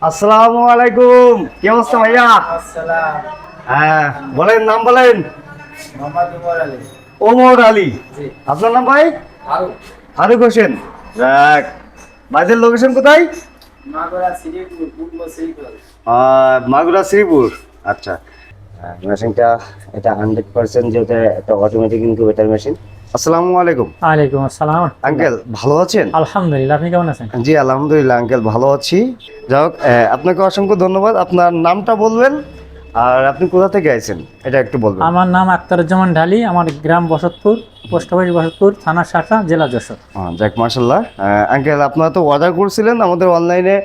আসসালামু আলাইকুম, কি অবস্থা ভাইয়া? আসসালাম। হ্যাঁ বলেন, নাম বলেন। মোহাম্মদ উমর আলী। ওমর আলী। জি। আপনার নাম ভাই? ফারুক। ফারুক হোসেন। যাক, ভাইদের লোকেশন কোথায়? মাগুরা শ্রীপুর, পূর্ব শ্রীপুর। মাগুরা শ্রীপুর। আচ্ছা, মেশিনটা এটা 100% যেটা একটা অটোমেটিক ইনকিউবেটর মেশিন। আসসালামু আলাইকুম। ওয়ালাইকুম আসসালাম। আঙ্কেল ভালো আছেন? আলহামদুলিল্লাহ, আপনি কেমন আছেন? জি আলহামদুলিল্লাহ আঙ্কেল, ভালো আছি। যাই হোক, আপনাকে অসংখ্য ধন্যবাদ। আপনার নামটা বলবেন আর আপনি কোথা থেকে আইছেন এটা একটু বলবেন। আমার নাম আখতারুজ্জামান ঢালি, আমার গ্রাম বসতপুর, পোস্ট অফিস বসতপুর, থানা শাখা, জেলা যশোর। যাক মাশাল্লাহ। আঙ্কেল আপনারা তো অর্ডার করছিলেন আমাদের অনলাইনে,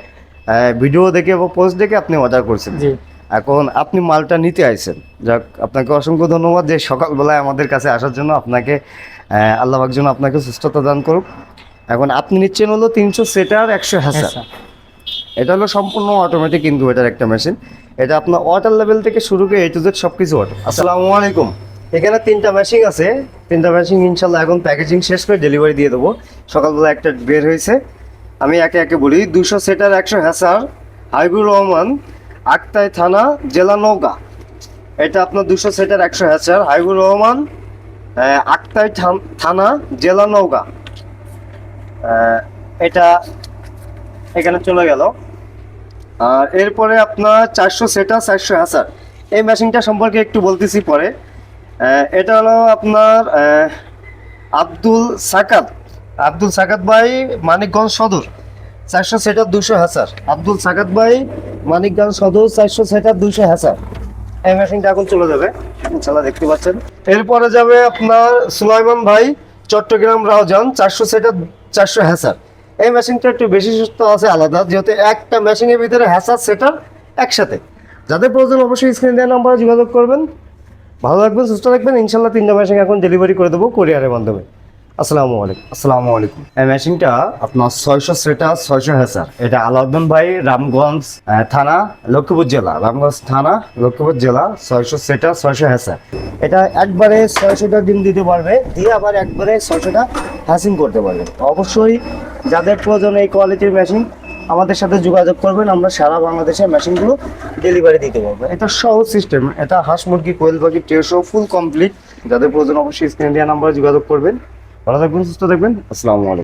ভিডিও দেখে বা পোস্ট দেখে আপনি অর্ডার করছিলেন। জি। এখন আপনি মালটা নিতে আইছেন। যাক, আপনাকে অসংখ্য ধন্যবাদ যে সকালবেলায় আমাদের কাছে আসার জন্য। আপনাকে আল্লাহ পাক যেন আপনাকে সুস্থতা দান করুক। এখন আপনি নিচ্ছেন হলো 300 সেটার 100 হ্যাঁ হ্যাসার। স্যার। এটা হলো সম্পূর্ণ অটোমেটিক ইনকিউবেটর একটা মেশিন। এটা আপনার ওয়াটার লেভেল থেকে শুরু করে A to Z সব কিছু অটো। আসসালামু আলাইকুম। এখানে 3টা মেশিন আছে। 3টা মেশিন ইনশাল্লাহ এখন প্যাকেজিং শেষ করে ডেলিভারি দিয়ে দেবো। সকালবেলা একটা বের হয়েছে, আমি একে একে বলি। 200 সেটার 100 হ্যাসার, হাবিবুর রহমান, আক্তাই থানা, জেলা নওগাঁ। এটা আপনার 200 সেটার 100 হ্যাসার, হাবিবুর রহমান, আক্তাই থানা, জেলা নওগাঁ। এটা এখানে চলে গেল। আর এরপরে আপনার 400 সেটা 400 হ্যাসার। এই মেশিনটা সম্পর্কে একটু বলতেছি পরে। এটা হলো আপনার আব্দুল সাকাত ভাই, মানিকগঞ্জ সদর। 400 সেটার 200 হ্যাসার। আব্দুল সাকাত ভাই, মানিকগঞ্জ সদর, 400 সেটার 200 হ্যাসার। এই মেশিনটা এখন চলে যাবে ইনশাল্লাহ, দেখতে পাচ্ছেন। এরপরে যাবে আপনার সুলাইমান ভাই, চট্টগ্রাম রাউজান, 400 সেটার 400 হ্যাসার। এই মেশিনটা একটু বেশি সুস্থ আছে আলাদা, যেহেতু একটা মেশিনের ভিতরে হ্যাসার সেটার একসাথে। যাদের প্রয়োজন অবশ্যই স্ক্রিনে দেওয়া নাম্বারে যোগাযোগ করবেন। ভালো থাকবেন, সুস্থ থাকবেন। ইনশাল্লাহ 3টা মেশিন এখন ডেলিভারি করে দেবো কুরিয়ারের মাধ্যমে। আসসালামু আলাইকুম। এই মেশিনটা আপনার 600 সেটা 600 হ্যাসার। এটা আলাউদ্দিন ভাই, রামগঞ্জ থানা, লক্ষ্মীপুর জেলা। রামগঞ্জ থানা, লক্ষ্মীপুর জেলা। 600 সেটা 600 হ্যাসার। এটা একবারে 600টা ডিম দিতে পারবে, দিয়ে আবার একবারে 600টা হ্যাসিং করতে পারবে। অবশ্যই যাদের প্রয়োজন এই কোয়ালিটির মেশিন আমাদের সাথে যোগাযোগ করবেন। আমরা সারা বাংলাদেশে মেশিনগুলো ডেলিভারি দিতে পারবো। এটা সহজ সিস্টেম। এটা হাঁস মুরগি, কোয়েল পাখি, ট্রেসও ফুল কমপ্লিট। যাদের প্রয়োজন অবশ্যই স্ক্রিনে দেওয়া নাম্বারে যোগাযোগ করবেন। ভালো থাকবেন, সুস্থ থাকবেন। আসসালামু আলাইকুম।